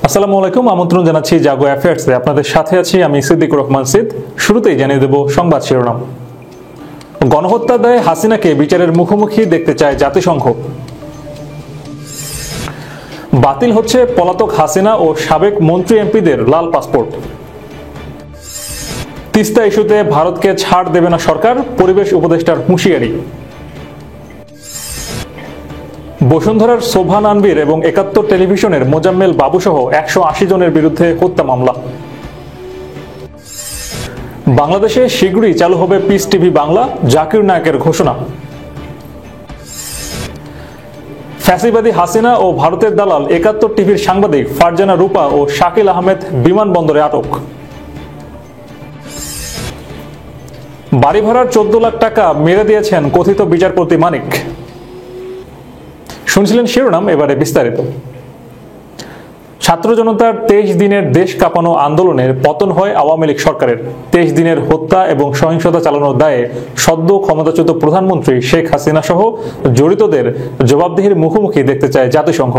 আসসালামু আলাইকুম, আমন্ত্রণ জানাচ্ছি জাগো অ্যাফেয়ার্সে। আপনাদের সাথে আছি আমি সিদ্দিকুর রহমান সিদ। শুরুতেই জানিয়ে দেব সংবাদ শিরোনাম। গণহত্যা দায়ে হাসিনাকে বিচারের মুখোমুখি দেখতে চায় জাতিসংঘ। বাতিল হচ্ছে পলাতক হাসিনা ও সাবেক মন্ত্রী এমপিদের লাল পাসপোর্ট। তিস্তা ইস্যুতে ভারতকে ছাড় দেবে না সরকার, পরিবেশ উপদেষ্টার হুঁশিয়ারি। বসুন্ধরার শোভা আনবির এবং ৭১ টেলিভিশনের মোজাম্মেল বাবুসহ ১৮০ জনের বিরুদ্ধে হত্যা মামলা। বাংলাদেশে শীঘ্রই চালু হবে পিস টিভি বাংলা, জাকির নায়েকের ঘোষণা। ফ্যাসিবাদী হাসিনা ও ভারতের দালাল ৭১ টিভির সাংবাদিক ফারজানা রূপা ও শাকিল আহমেদ বিমানবন্দরে আটক। বাড়ি ভাড়ার ১৪ লাখ টাকা মেরে দিয়েছেন কথিত বিচারপতি মানিক। শুনছিলেন শিরোনাম, এবারে বিস্তারিত। ছাত্র জনতার ২৩ দিনের দেশ কাঁপানো আন্দোলনের পতন হয় আওয়ামী লীগ সরকারের। ২৩ দিনের হত্যা এবং সহিংসতা চালানোর দায়ে সদ্য ক্ষমতাচ্যুত প্রধানমন্ত্রী শেখ হাসিনা সহ জড়িতদের জবাবদিহির মুখোমুখি দেখতে চায় জাতিসংঘ।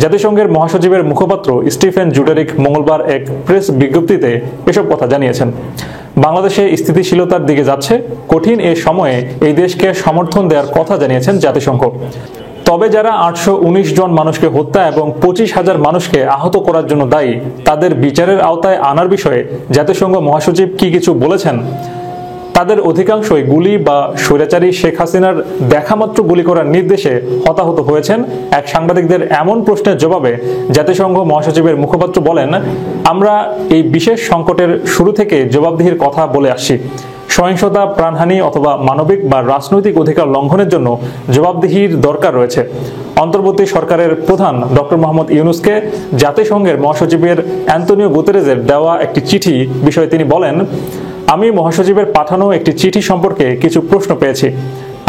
জাতিসংঘের মহাসচিবের মুখপাত্র স্টিফেন জুডারিক মঙ্গলবার এক প্রেস বিজ্ঞপ্তিতে এসব কথা জানিয়েছেন। বাংলাদেশে স্থিতিশীলতার দিকে যাচ্ছে, কঠিন এ সময়ে এই দেশকে সমর্থন দেওয়ার কথা জানিয়েছেন জাতিসংঘ। তবে যারা ৮১৯ জন মানুষকে হত্যা এবং ২৫,০০০ মানুষকে আহত করার জন্য দায়ী, তাদের বিচারের আওতায় আনার বিষয়ে জাতিসংঘ মহাসচিব কি কিছু বলেছেন? তাদের অধিকাংশই গুলি বা স্বৈরাচারী শেখ হাসিনার দেখামাত্র গুলি করার নির্দেশে হতাহত হয়েছেন। এক সাংবাদিকদের এমন প্রশ্নের জবাবে জাতিসংঘ মহাসচিবের মুখপাত্র বলেন, আমরা এই বিশেষ সংকটের শুরু থেকে জবাবদিহির কথা বলে আসছি। সহিংসতা, প্রাণহানি অথবা মানবিক বা রাজনৈতিক অধিকার লঙ্ঘনের জন্য জবাবদিহির দরকার রয়েছে। অন্তর্বর্তী সরকারের প্রধান ডক্টর মোহাম্মদ ইউনূসকে জাতিসংঘের মহাসচিবের অ্যান্তোনিও গুতেরেজের দেওয়া একটি চিঠি বিষয়ে তিনি বলেন, আমি মহাসচিবের পাঠানো একটি চিঠি সম্পর্কে কিছু প্রশ্ন পেয়েছি।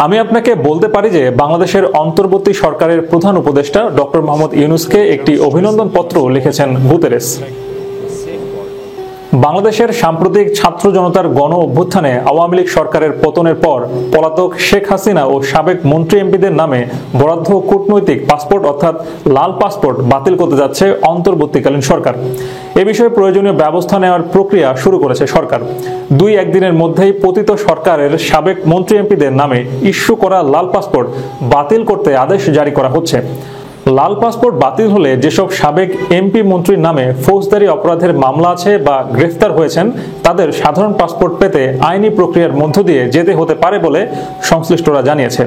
আমি আপনাকে বলতে পারি যে বাংলাদেশের অন্তর্বর্তী সরকারের প্রধান উপদেষ্টা ডক্টর মোহাম্মদ ইউনূসকে একটি অভিনন্দন পত্র লিখেছেন গুতেরেস। বাংলাদেশের সাম্প্রতিক ছাত্র জনতার গণ অভ্যুত্থানে আওয়ামী লীগ সরকারের পতনের পর পলাতক শেখ হাসিনা ও সাবেক মন্ত্রী এমপিদের নামে বরাদ্দ কূটনৈতিক পাসপোর্ট অর্থাৎ লাল পাসপোর্ট বাতিল করতে যাচ্ছে অন্তর্বর্তীকালীন সরকার। এ বিষয়ে প্রয়োজনীয় ব্যবস্থা নেওয়ার প্রক্রিয়া শুরু করেছে সরকার। ২-১ দিনের মধ্যেই পতিত সরকারের সাবেক মন্ত্রী এমপিদের নামে ইস্যু করা লাল পাসপোর্ট বাতিল করতে আদেশ জারি করা হচ্ছে। লাল পাসপোর্ট বাতিল হলে যেসব সাবেক এমপি মন্ত্রীর নামে ফৌজদারি অপরাধের মামলা আছে বা গ্রেফতার হয়েছেন, তাদের সাধারণ পাসপোর্ট পেতে আইনি প্রক্রিয়ার মধ্য দিয়ে যেতে হতে পারে বলে সংশ্লিষ্টরা জানিয়েছে।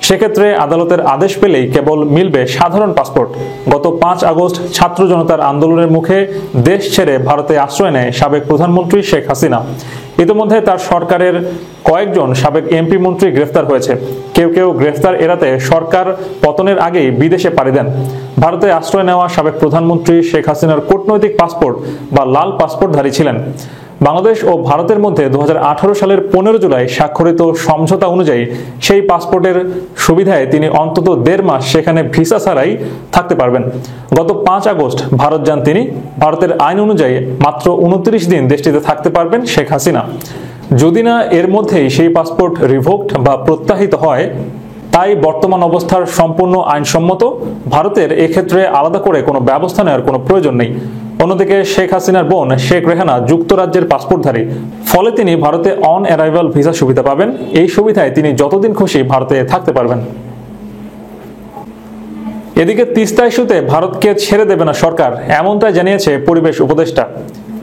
সেক্ষেত্রে আদালতের আদেশ পেলেই কেবল মিলবে সাধারণ পাসপোর্ট। গত ৫ আগস্ট ছাত্র জনতার আন্দোলনের মুখে দেশ ছেড়ে ভারতে আশ্রয় নেয় সাবেক প্রধানমন্ত্রী শেখ হাসিনা। ইতিমধ্যে তার সরকারের কয়েকজন সাবেক এমপি মন্ত্রী গ্রেফতার হয়েছে। কেউ কেউ গ্রেফতার এড়াতে সরকার পতনের আগেই বিদেশে পাড়ি দেন। ভারতে আশ্রয় নেওয়া সাবেক প্রধানমন্ত্রী শেখ হাসিনার কূটনৈতিক পাসপোর্ট বা লাল পাসপোর্টধারী ছিলেন। বাংলাদেশ ও ভারতের মধ্যে ২০১৮ সালের ১৫ জুলাই স্বাক্ষরিত সমঝোতা অনুযায়ী সেই পাসপোর্টের সুবিধায় তিনি অন্তত ১.৫ মাস সেখানে ভিসা ছাড়াই থাকতে পারবেন। গত ৫ আগস্ট ভারত যান তিনি। ভারতের আইন অনুযায়ী মাত্র ২৯ দিন দেশটিতে থাকতে পারবেন শেখ হাসিনা। যদি না এর মধ্যেই সেই পাসপোর্ট রিভোকড বা প্রত্যাহিত হয়, তাই বর্তমান অবস্থার সম্পূর্ণ আইনসম্মত। ভারতের এক্ষেত্রে আলাদা করে কোনো ব্যবস্থা নেওয়ার কোনো প্রয়োজন নেই। অন্যদিকে শেখ হাসিনার বোন শেখ রেহানা যুক্তরাজ্যের পাসপোর্টধারী, ফলে তিনি ভারতে অন অ্যারাইভাল ভিসা সুবিধা পাবেন। এই সুবিধায় তিনি যতদিন খুশি ভারতে থাকতে পারবেন। এদিকে তিস্তা ইস্যুতে ভারতকে ছেড়ে দেবে না সরকার, এমনটাই জানিয়েছে পরিবেশ উপদেষ্টা।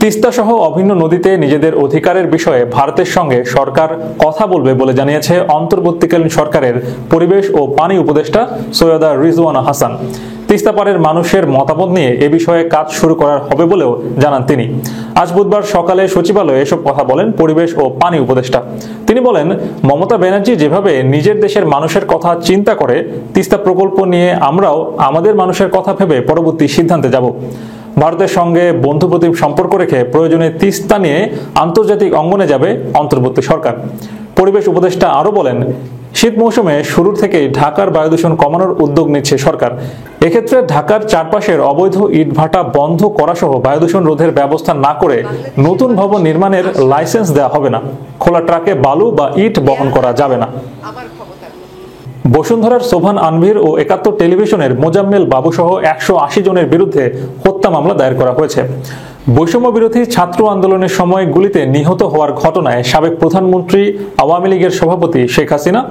তিস্তা সহ অভিন্ন নদীতে নিজেদের অধিকারের বিষয়ে ভারতের সঙ্গে সরকার কথা বলবে বলে জানিয়েছে অন্তর্বর্তীকালীন সরকারের পরিবেশ ও পানি উপদেষ্টা সৈয়দা রিজওয়ানা হাসান। তিস্তা পাড়ের মানুষের মতামত নিয়ে এ বিষয়ে কাজ শুরু করা হবে বলেও জানান তিনি। আজ বুধবার সকালে সচিবালয়ে এসব কথা বলেন পরিবেশ ও পানি উপদেষ্টা। তিনি বলেন, মমতা ব্যানার্জি যেভাবে নিজের দেশের মানুষের কথা চিন্তা করে, তিস্তা প্রকল্প নিয়ে আমরাও আমাদের মানুষের কথা ভেবে পরবর্তী সিদ্ধান্তে যাব। ভারতের সঙ্গে বন্ধুপ্রতিম সম্পর্ক রেখে প্রয়োজনে তিস্তা নিয়ে আন্তর্জাতিক অঙ্গনে যাবে অন্তর্বর্তী সরকার। পরিবেশ উপদেষ্টা আরও বলেন, শীত মৌসুমে শুরুর থেকেই ঢাকার বায়ুদূষণ কমানোর উদ্যোগ নিচ্ছে সরকার। এক্ষেত্রে ঢাকার চারপাশের অবৈধ ইটভাটা বন্ধ করা সহ বায়ুদূষণ রোধের ব্যবস্থা না করে নতুন ভবন নির্মাণের লাইসেন্স দেওয়া হবে না। খোলা ট্রাকে বালু বা ইট বহন করা যাবে না। বসুন্ধরার সোভান আনভীর ও ৭১ টেলিভিশনের মোজাম্মেল বাবু সহ ১৮০ জনের বিরুদ্ধে হত্যা মামলা দায়ের করা হয়েছে। বৈষম্য বিরোধী ছাত্র আন্দোলনের সময় গুলিতে নিহত হওয়ার ঘটনায় সাবেক প্রধানমন্ত্রী, আওয়ামী লীগের সভাপতি শেখ হাসিনা,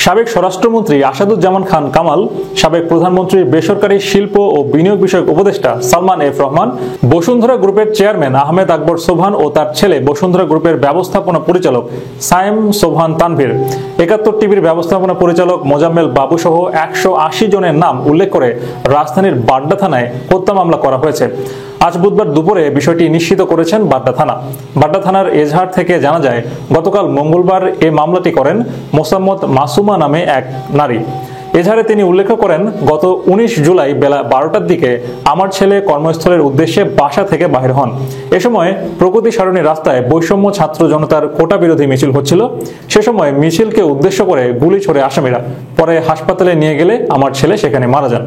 সাবেক স্বরাষ্ট্রমন্ত্রী আসাদুজ্জামান খান কামাল, সাবেক প্রধানমন্ত্রীর বেসরকারি শিল্প ও বিনিয়োগ বিষয়ক উপদেষ্টা সালমান এফ রহমান, বসুন্ধরা গ্রুপের চেয়ারম্যান আহমেদ আকবর সোভান ও তার ছেলে বসুন্ধরা গ্রুপের ব্যবস্থাপনা পরিচালক সায়েম সোভান তানভীর, ৭১ টিভির ব্যবস্থাপনা পরিচালক মোজাম্মেল বাবু সহ ১৮০ জনের নাম উল্লেখ করে রাজধানীর বাড্ডা থানায় হত্যা মামলা করা হয়েছে। আজ বুধবার দুপুরে বিষয়টি নিশ্চিত করেছেন বাড্ডা থানা। বাড্ডা থানার এজাহার থেকে জানা যায়, গতকাল মঙ্গলবার এ মামলাটি করেন মোসাম্মদ মাসুমা নামে এক নারী। এজাহারে তিনি উল্লেখ করেন, গত ১৯ জুলাই বেলা ১২টার দিকে আমার ছেলে কর্মস্থলের উদ্দেশ্যে বাসা থেকে বাহির হন। এ সময় প্রগতি সারণী রাস্তায় বৈষম্য ছাত্র জনতার কোটা বিরোধী মিছিল হচ্ছিল। সে সময় মিছিলকে উদ্দেশ্য করে গুলি ছোড়ে আসামিরা। পরে হাসপাতালে নিয়ে গেলে আমার ছেলে সেখানে মারা যান।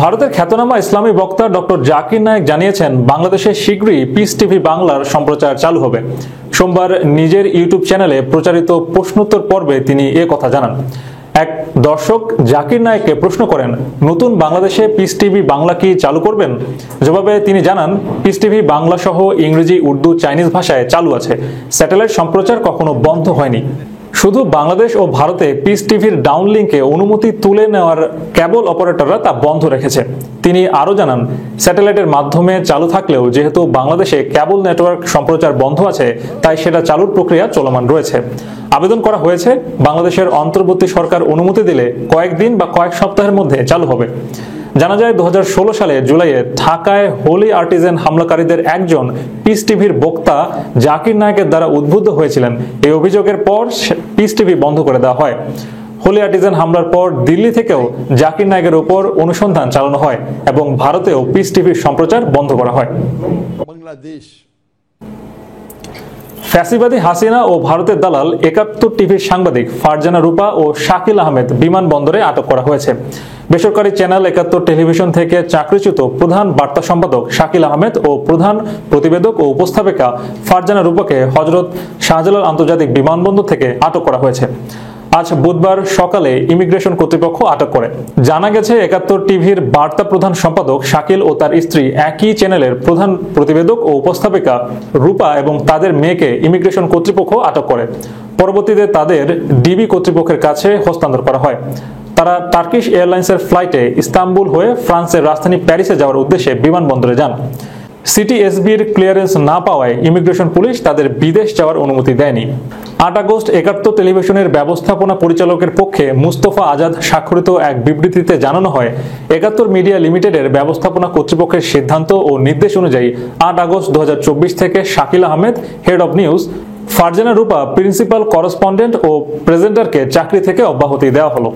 ভারতের খ্যাতনামা ইসলামী বক্তা ডক্টর জাকির নায়েক জানিয়েছেন, বাংলাদেশে শীঘ্রই পিস টিভি বাংলার সম্প্রচার চালু হবে। সোমবার নিজের ইউটিউব চ্যানেলে প্রচারিত প্রশ্নোত্তর পর্বে তিনি এ কথা জানান। এক দর্শক জাকির নায়েককে প্রশ্ন করেন, নতুন বাংলাদেশে পিস টিভি বাংলা কি চালু করবেন? জবাবে তিনি জানান, পিস টিভি বাংলা সহ ইংরেজি, উর্দু, চাইনিজ ভাষায় চালু আছে। স্যাটেলাইট সম্প্রচার কখনো বন্ধ হয়নি। শুধু বাংলাদেশ ও ভারতে পিস টিভির ডাউনলিংকে অনুমতি তুলে নেওয়ার কেবল অপারেটররা তা বন্ধ রেখেছে। তিনি আরও জানান, স্যাটেলাইটের মাধ্যমে চালু থাকলেও যেহেতু বাংলাদেশে কেবল নেটওয়ার্ক সম্প্রচার বন্ধ আছে, তাই সেটা চালুর প্রক্রিয়া চলমান রয়েছে। আবেদন করা হয়েছে, বাংলাদেশের অন্তর্বর্তী সরকার অনুমতি দিলে কয়েকদিন বা কয়েক সপ্তাহের মধ্যে চালু হবে। জানা যায়, ২০১৬ সালে জুলাইয়ে ঢাকায় হোলি আর্টিজেন হামলাকারীদের একজন পিস টিভির বক্তা জাকির নায়েকের দ্বারা উদ্বুদ্ধ হয়েছিলেন। এই অভিযোগের পর পিস টিভি বন্ধ করে দেওয়া হয়। হোলি আর্টিজেন হামলার পর দিল্লি থেকেও জাকির নায়েকের উপর অনুসন্ধান চালানো হয় এবং ভারতেও পিস টিভির সম্প্রচার বন্ধ করা হয়। ফ্যাসিবাদী হাসিনা ও ভারতের দালাল ৭১ টিভির সাংবাদিক ফারজানা রূপা ও শাকিল আহমেদ বিমানবন্দরে আটক করা হয়েছে। বেসরকারি চ্যানেল ৭১ টেলিভিশন থেকে চাকরিচ্যুত প্রধান বার্তা সম্পাদক শাকিল আহমেদ ও প্রধান প্রতিবেদক ও উপস্থাপিকা ফারজানা রূপাকে হযরত শাহজালাল আন্তর্জাতিক বিমানবন্দর থেকে আটক করা হয়েছে। আজ বুধবার সকালে ইমিগ্রেশন কর্তৃপক্ষ আটক করে। জানা গেছে, ৭১ টিভির বার্তা প্রধান সম্পাদক শাকিল ও তার স্ত্রী একই চ্যানেলের প্রধান প্রতিবেদক ও উপস্থাপিকা রূপা এবং তাদের মেয়েকে ইমিগ্রেশন কর্তৃপক্ষ আটক করে। পরবর্তীতে তাদের ডিবি কর্তৃপক্ষের কাছে হস্তান্তর করা হয়। তারা টার্কিশ এয়ারলাইন্সের ফ্লাইটে ইস্তাম্বুল হয়ে ফ্রান্সের রাজধানী প্যারিসে যাওয়ার উদ্দেশ্যে বিমানবন্দরে যান। সিটিএসবির ক্লিয়ারেন্স না পাওয়ায় ইমিগ্রেশন পুলিশ তাদের বিদেশ যাওয়ার অনুমতি দেয়নি। ৮ আগস্ট ৭১ টেলিভিশনের ব্যবস্থাপনা পরিচালকের পক্ষে মুস্তফা আজাদ স্বাক্ষরিত এক বিবৃতিতে জানানো হয়, ৭১ মিডিয়া লিমিটেডের ব্যবস্থাপনা কর্তৃপক্ষের সিদ্ধান্ত ও নির্দেশ অনুযায়ী ৮ আগস্ট ২০২৪ থেকে Shakil Ahmed, head of news, Farzana Rupa, principal correspondent ও প্রেজেন্টারকে চাকরি থেকে অব্যাহতি দেওয়া হলো।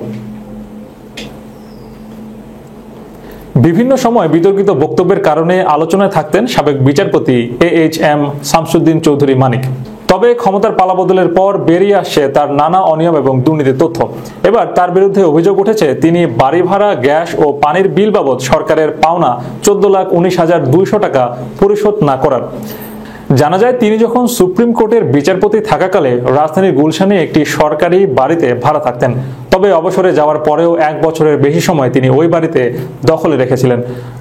বিভিন্ন সময় বিতর্কিত বক্তব্যের কারণে আলোচনায় থাকতেন সাবেক বিচারপতি AHM শামসুদ্দিন চৌধুরী মানিক। তবে ক্ষমতার পালাবদলের পর বেরিয়ে আসছে তার নানা অনিয়ম এবং দুর্নীতির তথ্য। এবার তার বিরুদ্ধে অভিযোগ উঠেছে, তিনি বাড়ি ভাড়া, গ্যাস ও পানির বিল বাবদ সরকারের পাওনা ১৪,১৯,২০০ টাকা পরিশোধ না করার। জানা যায়, তিনি যখন সুপ্রিম কোর্টের বিচারপতি থাকাকালে রাজধানীর গুলশানে একটি সরকারি বাড়িতে ভাড়া থাকতেন। তবে অবসরে যাওয়ার পরেও ১ বছরের বেশি সময় তিনি ওই বাড়িতে দখলে রেখেছিলেন।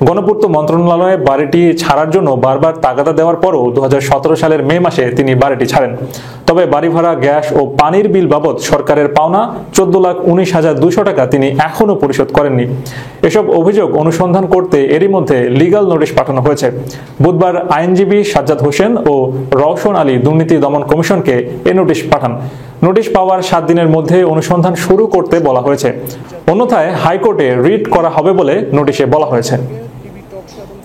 গণপূর্ত মন্ত্রণালয়ে বাড়িটি ছাড়ার জন্য বারবার তাগাদা দেওয়ার পরও ২০১৭ সালের মে মাসে তিনি বাড়িটি ছাড়েন। তবে বাড়ি ভাড়া, গ্যাস ও পানির বিল বাবদ সরকারের পাওনা ১৪,১৯,২০০ টাকা তিনি এখনও পরিশোধ করেননি। এসব অভিযোগ অনুসন্ধান করতে এরই মধ্যে লিগ্যাল নোটিশ পাঠানো হয়েছে। বুধবার আইনজীবী সাজ্জাদ হোসেন ও রওশন আলী দুর্নীতি দমন কমিশনকে এ নোটিশ পাঠান। নোটিশ পাওয়ার ৭ দিনের মধ্যে অনুসন্ধান শুরু করতে বলা হয়েছে। অন্যথায় হাইকোর্টে রিট করা হবে বলে নোটিশে বলা হয়েছে।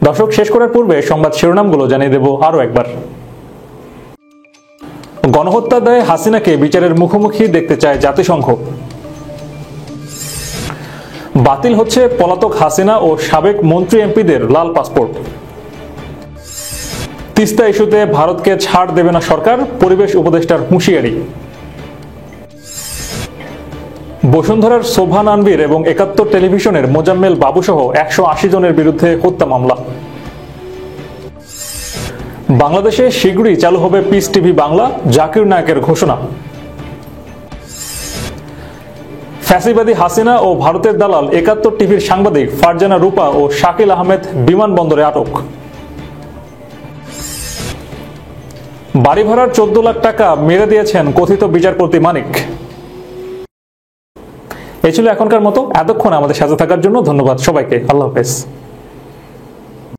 দর্শক, শেষ করার পূর্বে সংবাদ শিরোনামগুলো জানিয়ে দেব আরও একবার। গণহত্যার দায়ে হাসিনাকে বিচারের মুখোমুখি দেখতে চায় জাতিসংঘ। বাতিল হচ্ছে পলাতক হাসিনা ও সাবেক মন্ত্রী এমপিদের লাল পাসপোর্ট। তিস্তা ইস্যুতে ভারতকে ছাড় দেবে না সরকার, পরিবেশ উপদেষ্টার হুঁশিয়ারি। বসুন্ধরার সোভান আনভীর এবং ৭১ টেলিভিশনের মোজাম্মেল বাবু সহ ১৮০ জনের বিরুদ্ধে হত্যা মামলা। বাংলাদেশে শীঘ্রই চালু হবে পিস টিভি বাংলা, জাকির নায়েকের ঘোষণা। ফ্যাসিবাদী হাসিনা ও ভারতের দালাল ৭১ টিভির সাংবাদিক ফারজানা রূপা ও শাকিল আহমেদ বিমানবন্দরে আটক। বাড়ি ভাড়ার ১৪ লাখ টাকা মেরে দিয়েছেন কথিত বিচারপতি মানিক। এই ছিল এখনকার মতো। এতক্ষণ আমাদের সাথে থাকার জন্য ধন্যবাদ সবাইকে। আল্লাহ হাফেজ।